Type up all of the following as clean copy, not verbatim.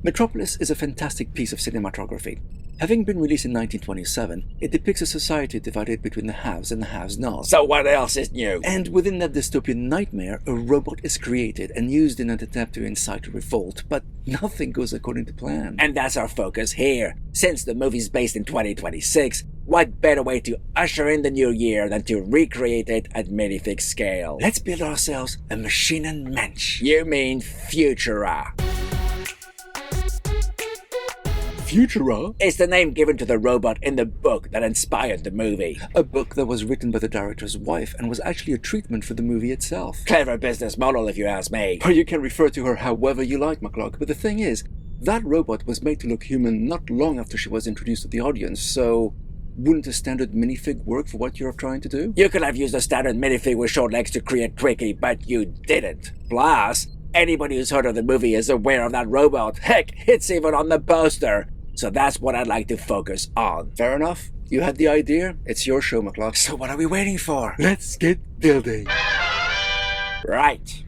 Metropolis is a fantastic piece of cinematography. Having been released in 1927, it depicts a society divided between the haves and the have-nots. So what else is new? And within that dystopian nightmare, a robot is created and used in an attempt to incite a revolt, but nothing goes according to plan. And that's our focus here. Since the movie's based in 2026, what better way to usher in the new year than to recreate it at minifig scale? Let's build ourselves a Maschinenmensch. You mean Futura. Futura? It's the name given to the robot in the book that inspired the movie. A book that was written by the director's wife and was actually a treatment for the movie itself. Clever business model, if you ask me. Or you can refer to her however you like, McCluck, but the thing is, that robot was made to look human not long after she was introduced to the audience, so wouldn't a standard minifig work for what you're trying to do? You could have used a standard minifig with short legs to create Quickie, but you didn't. Plus, anybody who's heard of the movie is aware of that robot. Heck, it's even on the poster. So that's what I'd like to focus on. Fair enough. You had the idea. It's your show, McCluck. So what are we waiting for? Let's get building. Right.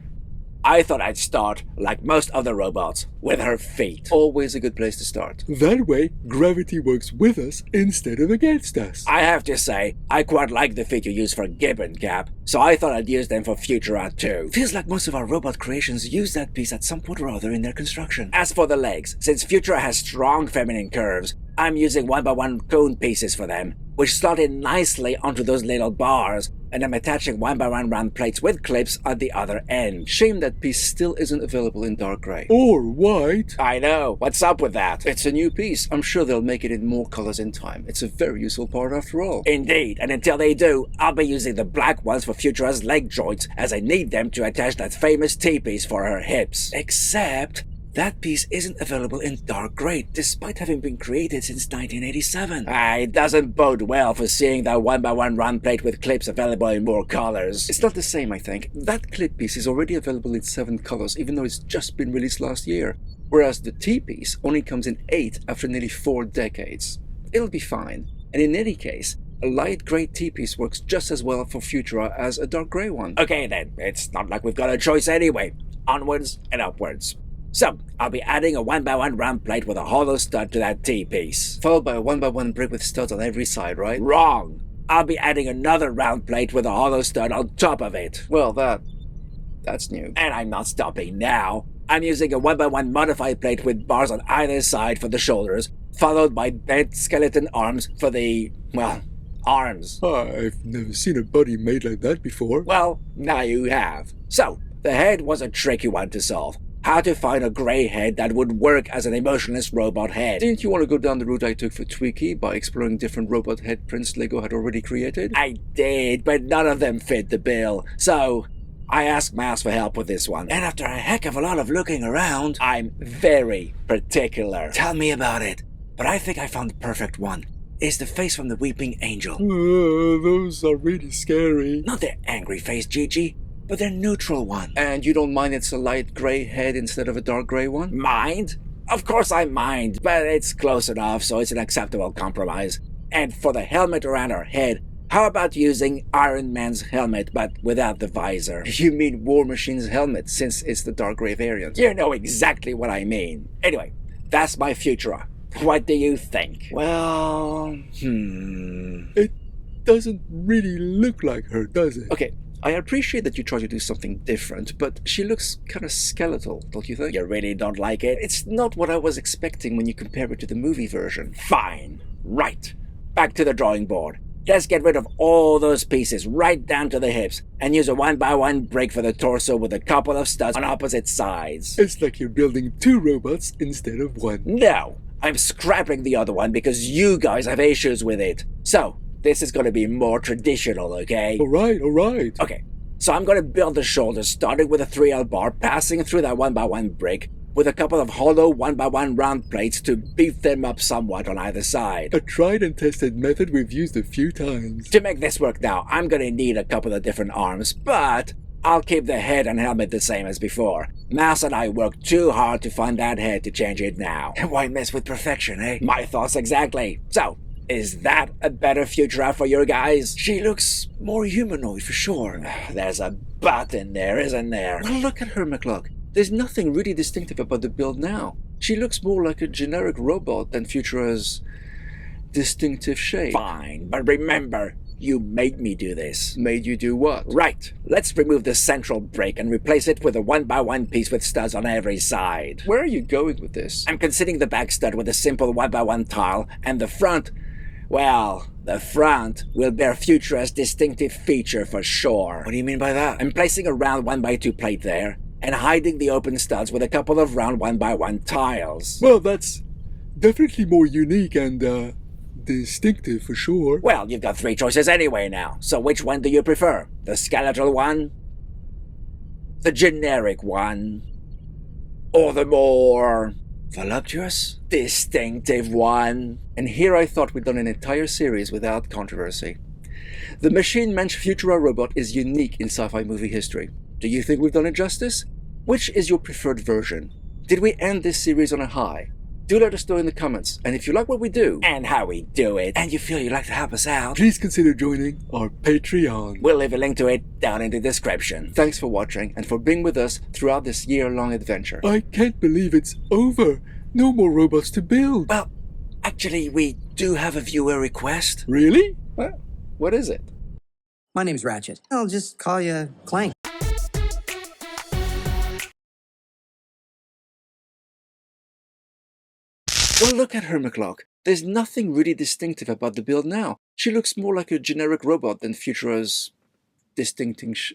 I thought I'd start, like most other robots, with her feet. Always a good place to start. That way, gravity works with us instead of against us. I have to say, I quite like the feet you use for Gibbon, Cap, so I thought I'd use them for Futura too. Feels like most of our robot creations use that piece at some point or other in their construction. As for the legs, since Futura has strong feminine curves, I'm using 1x1 cone pieces for them, which slot in nicely onto those little bars, and I'm attaching 1x1 round plates with clips at the other end. Shame that piece still isn't available in dark grey. Or white. I know. What's up with that? It's a new piece. I'm sure they'll make it in more colors in time. It's a very useful part after all. Indeed, and until they do, I'll be using the black ones for Futura's leg joints, as I need them to attach that famous T-piece for her hips. Except that piece isn't available in dark grey, despite having been created since 1987. It doesn't bode well for seeing that 1x1 round plate with clips available in more colors. It's not the same, I think. That clip piece is already available in 7 colors, even though it's just been released last year. Whereas the T-piece only comes in 8 after nearly 4 decades. It'll be fine. And in any case, a light grey T-piece works just as well for Futura as a dark grey one. Okay then, it's not like we've got a choice anyway. Onwards and upwards. So, I'll be adding a 1x1 round plate with a hollow stud to that T-piece. Followed by a 1x1 brick with studs on every side, right? Wrong! I'll be adding another round plate with a hollow stud on top of it. Well, that's new. And I'm not stopping now. I'm using a 1x1 modified plate with bars on either side for the shoulders, followed by bent skeleton arms for the, well, arms. I've never seen a body made like that before. Well, now you have. So, the head was a tricky one to solve. How to find a grey head that would work as an emotionless robot head. Didn't you want to go down the route I took for Twiki by exploring different robot head prints Lego had already created? I did, but none of them fit the bill. So, I asked Mouse for help with this one. And after a heck of a lot of looking around, I'm very particular. Tell me about it. But I think I found the perfect one. It's the face from the Weeping Angel. Those are really scary. Not their angry face, Gigi, but their neutral one. And you don't mind it's a light grey head instead of a dark grey one? Mind? Of course I mind, but it's close enough, so it's an acceptable compromise. And for the helmet around her head, how about using Iron Man's helmet, but without the visor? You mean War Machine's helmet, since it's the dark grey variant? You know exactly what I mean. Anyway, that's my Futura. What do you think? Well, It doesn't really look like her, does it? Okay, I appreciate that you try to do something different, but she looks kind of skeletal, don't you think? You really don't like it? It's not what I was expecting when you compare it to the movie version. Fine. Right. Back to the drawing board. Let's get rid of all those pieces right down to the hips and use a 1x1 brick for the torso with a couple of studs on opposite sides. It's like you're building 2 robots instead of 1. No, I'm scrapping the other one because you guys have issues with it. So, this is going to be more traditional, okay? Alright. Okay, so I'm going to build the shoulders starting with a 3L bar passing through that 1x1 brick with a couple of hollow 1x1 round plates to beef them up somewhat on either side. A tried and tested method we've used a few times. To make this work now, I'm going to need a couple of different arms, but I'll keep the head and helmet the same as before. Mouse and I worked too hard to find that head to change it now. Why mess with perfection, eh? My thoughts exactly. So, is that a better Futura for your guys? She looks more humanoid for sure. There's a butt in there, isn't there? Well, look at her, McCluck. There's nothing really distinctive about the build now. She looks more like a generic robot than Futura's distinctive shape. Fine, but remember, you made me do this. Made you do what? Right, let's remove the central brake and replace it with a 1x1 piece with studs on every side. Where are you going with this? I'm concealing the back stud with a simple 1x1 tile, and the front, well, the front will bear Futura's distinctive feature for sure. What do you mean by that? I'm placing a round 1x2 plate there, and hiding the open studs with a couple of round 1x1 tiles. Well, that's definitely more unique and, distinctive for sure. Well, you've got 3 choices anyway now, so which one do you prefer? The skeletal one? The generic one? Or the more Voluptuous? distinctive one? And here I thought we'd done an entire series without controversy. The Maschinenmensch Futura robot is unique in sci-fi movie history. Do you think we've done it justice? Which is your preferred version? Did we end this series on a high? Do let us know in the comments, and if you like what we do, And how we do it. and you feel you'd like to help us out, Please consider joining our Patreon. We'll leave a link to it down in the description. thanks for watching and for being with us throughout this year-long adventure. I can't believe it's over. No more robots to build. Well, actually, we do have a viewer request. Really? What is it? My name's Ratchet. I'll just call you Clank. Well, look at her, McCluck. There's nothing really distinctive about the build now. She looks more like a generic robot than Futura's distinctive.